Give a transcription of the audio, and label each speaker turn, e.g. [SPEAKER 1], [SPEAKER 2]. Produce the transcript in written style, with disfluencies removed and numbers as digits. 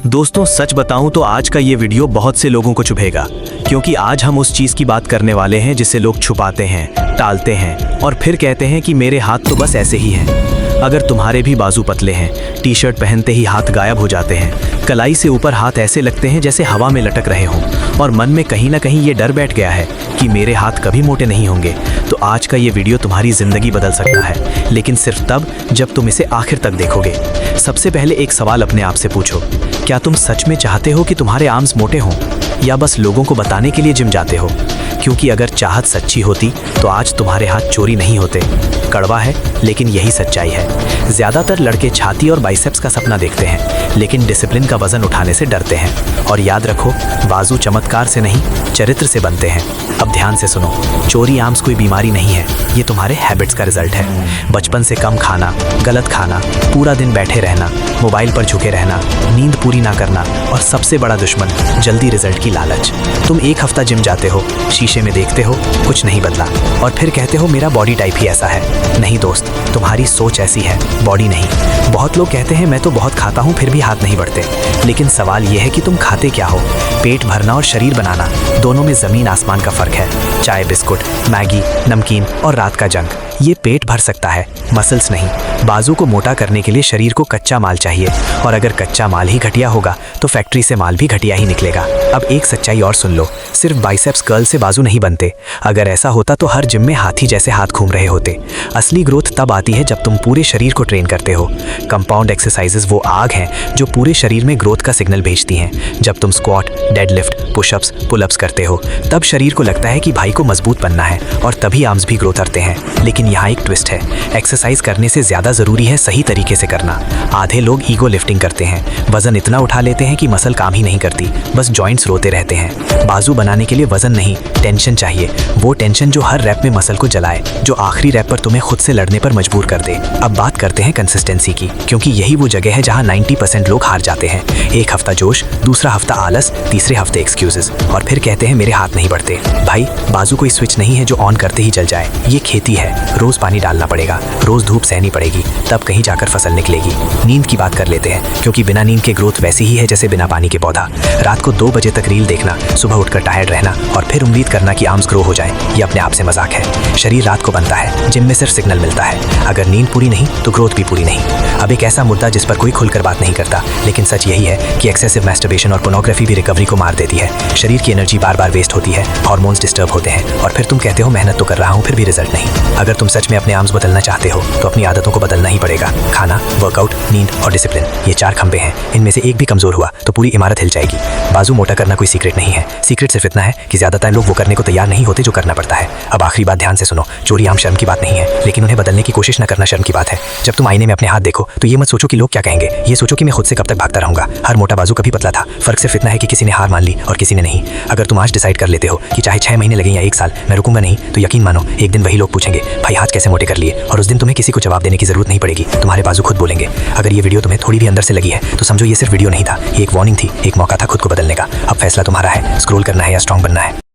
[SPEAKER 1] दोस्तों सच बताऊं तो आज का ये वीडियो बहुत से लोगों को चुभेगा, क्योंकि आज हम उस चीज़ की बात करने वाले हैं जिसे लोग छुपाते हैं, टालते हैं और फिर कहते हैं कि मेरे हाथ तो बस ऐसे ही हैं। अगर तुम्हारे भी बाजू पतले हैं, टी शर्ट पहनते ही हाथ गायब हो जाते हैं, कलाई से ऊपर हाथ ऐसे लगते हैं जैसे हवा में लटक रहे हों, और मन में कहीं ना कहीं ये डर बैठ गया है कि मेरे हाथ कभी मोटे नहीं होंगे, तो आज का ये वीडियो तुम्हारी ज़िंदगी बदल सकता है, लेकिन सिर्फ तब जब तुम इसे आखिर तक देखोगे। सबसे पहले एक सवाल अपने आप से पूछो, क्या तुम सच में चाहते हो कि तुम्हारे आर्म्स मोटे हों, या बस लोगों को बताने के लिए जिम जाते हो? क्योंकि अगर चाहत सच्ची होती तो आज तुम्हारे हाथ चोरी नहीं होते। कड़वा है लेकिन यही सच्चाई है। ज़्यादातर लड़के छाती और बाइसेप्स का सपना देखते हैं, लेकिन डिसिप्लिन का वजन उठाने से डरते हैं। और याद रखो, बाजू चमत्कार से नहीं, चरित्र से बनते हैं। अब ध्यान से सुनो, चोरी आर्म्स कोई बीमारी नहीं है, ये तुम्हारे हैबिट्स का रिजल्ट है। बचपन से कम खाना, गलत खाना, पूरा दिन बैठे रहना, मोबाइल पर झुके रहना, नींद पूरी ना करना, और सबसे बड़ा दुश्मन जल्दी रिजल्ट की लालच। तुम एक हफ्ता जिम जाते हो, शीशे में देखते हो कुछ नहीं बदला, और फिर कहते हो मेरा बॉडी टाइप ही ऐसा है। नहीं दोस्त, तुम्हारी सोच ऐसी है, बॉडी नहीं। बहुत लोग कहते हैं मैं तो बहुत खाता हूँ फिर भी हाथ नहीं बढ़ते, लेकिन सवाल यह है कि तुम खाते क्या हो। पेट भरना और शरीर बनाना, दोनों में ज़मीन आसमान का फ़र्क है। चाय, बिस्कुट, मैगी, नमकीन और रात का जंक, ये पेट भर सकता है, मसल्स नहीं। बाजू को मोटा करने के लिए शरीर को कच्चा माल चाहिए, और अगर कच्चा माल ही घटिया होगा तो फैक्ट्री से माल भी घटिया ही निकलेगा। अब एक सच्चाई और सुन लो, सिर्फ बाइसेप्स कर्ल से बाजू नहीं बनते। अगर ऐसा होता तो हर जिम में हाथी जैसे हाथ घूम रहे होते। असली ग्रोथ तब आती है जब तुम पूरे शरीर को ट्रेन करते हो। कंपाउंड एक्सरसाइजेस वो आग हैं जो पूरे शरीर में ग्रोथ का सिग्नल भेजती हैं। जब तुम स्क्वाट, डेडलिफ्ट, पुशअप्स, पुलअप्स करते हो, तब शरीर को लगता है कि भाई को मजबूत बनना है, और तभी आर्म्स भी ग्रो करते हैं। लेकिन यहाँ एक ट्विस्ट है, एक्सरसाइज करने से ज़्यादा ज़रूरी है सही तरीके से करना। आधे लोग ईगो लिफ्टिंग करते हैं, वजन इतना उठा लेते हैं कि मसल काम ही नहीं करती, बस जॉइंट्स रोते रहते हैं। बाजू बनाने के लिए वजन नहीं, टेंशन चाहिए। वो टेंशन जो हर रैप में मसल को जलाए, जो आखिरी रैप पर तुम्हें खुद से लड़ने पर मजबूर कर दे। अब बात करते हैं कंसिस्टेंसी की, क्योंकि यही वो जगह है जहाँ 90% लोग हार जाते हैं। एक हफ्ता जोश, दूसरा हफ्ता आलस, तीसरे हफ्ते एक्सक्यूजेस, और फिर कहते हैं मेरे हाथ नहीं बढ़ते। भाई, बाजू कोई स्विच नहीं है जो ऑन करते ही जल जाए। ये खेती है, रोज पानी डालना पड़ेगा, रोज धूप सहनी पड़ेगी, तब कहीं जाकर फसल निकलेगी। नींद की बात कर लेते हैं, क्योंकि बिना नींद के ग्रोथ वैसी ही है जैसे बिना पानी के पौधा। रात को 2 बजे तक रील देखना, सुबह उठकर टायर्ड रहना, और फिर उम्मीद करना कि आर्म्स ग्रो हो जाए, ये अपने आप से मजाक है। शरीर रात को बनता है, जिम में सिर्फ सिग्नल मिलता है। अगर नींद पूरी नहीं तो ग्रोथ भी पूरी नहीं। अब एक ऐसा मुद्दा जिस पर कोई खुलकर बात नहीं करता, लेकिन सच यही है कि एक्सेसिव मैस्टरबेशन और पोर्नोग्राफी भी रिकवरी को मार देती है। शरीर की एनर्जी बार बार वेस्ट होती है, हार्मोन्स डिस्टर्ब होते हैं, और फिर तुम कहते हो मेहनत तो कर रहा हूँ फिर भी रिजल्ट नहीं। अगर तुम सच में अपने आर्म्स बदलना चाहते हो तो अपनी आदतों को बदलना ही पड़ेगा। खाना, वर्कआउट, नींद और डिसिप्लिन, ये 4 खंबे हैं। इनमें से एक भी कमजोर हुआ तो पूरी इमारत हिल जाएगी। बाजू मोटा करना कोई सीक्रेट नहीं है, सीक्रेट सिर्फ इतना है कि ज्यादातर लोग वो करने को तैयार नहीं होते जो करना पड़ता है। अब आखिरी बात ध्यान से सुनो, चोरी आम शर्म की बात नहीं है, लेकिन उन्हें बदलने की कोशिश न करना शर्म की बात है। जब तुम आईने में अपने हाथ देखो तो ये मत सोचो कि लोग क्या कहेंगे, ये सोचो कि मैं खुद से कब तक भागता रहूंगा। हर मोटा बाजू कभी पतला था, फर्क सिर्फ इतना है कि किसी ने हार मान ली और किसी ने नहीं। अगर तुम आज डिसाइड कर लेते हो कि चाहे 6 महीने लगे या 1 साल, मैं रुकूंगा नहीं, तो यकीन मानो एक दिन वही लोग पूछेंगे भाई हाथ कैसे मोटे कर लिए, और उस दिन तुम्हें किसी को जवाब देने की जरूरत नहीं पड़ेगी, तुम्हारे बाजू खुद बोलेंगे। अगर ये वीडियो तुम्हें थोड़ी भी अंदर से लगी है तो समझो ये सिर्फ वीडियो नहीं था, ये एक वार्निंग थी, एक मौका था खुद को बदलने का। अब फैसला तुम्हारा है, स्क्रॉल करना है या स्ट्रांग बनना है।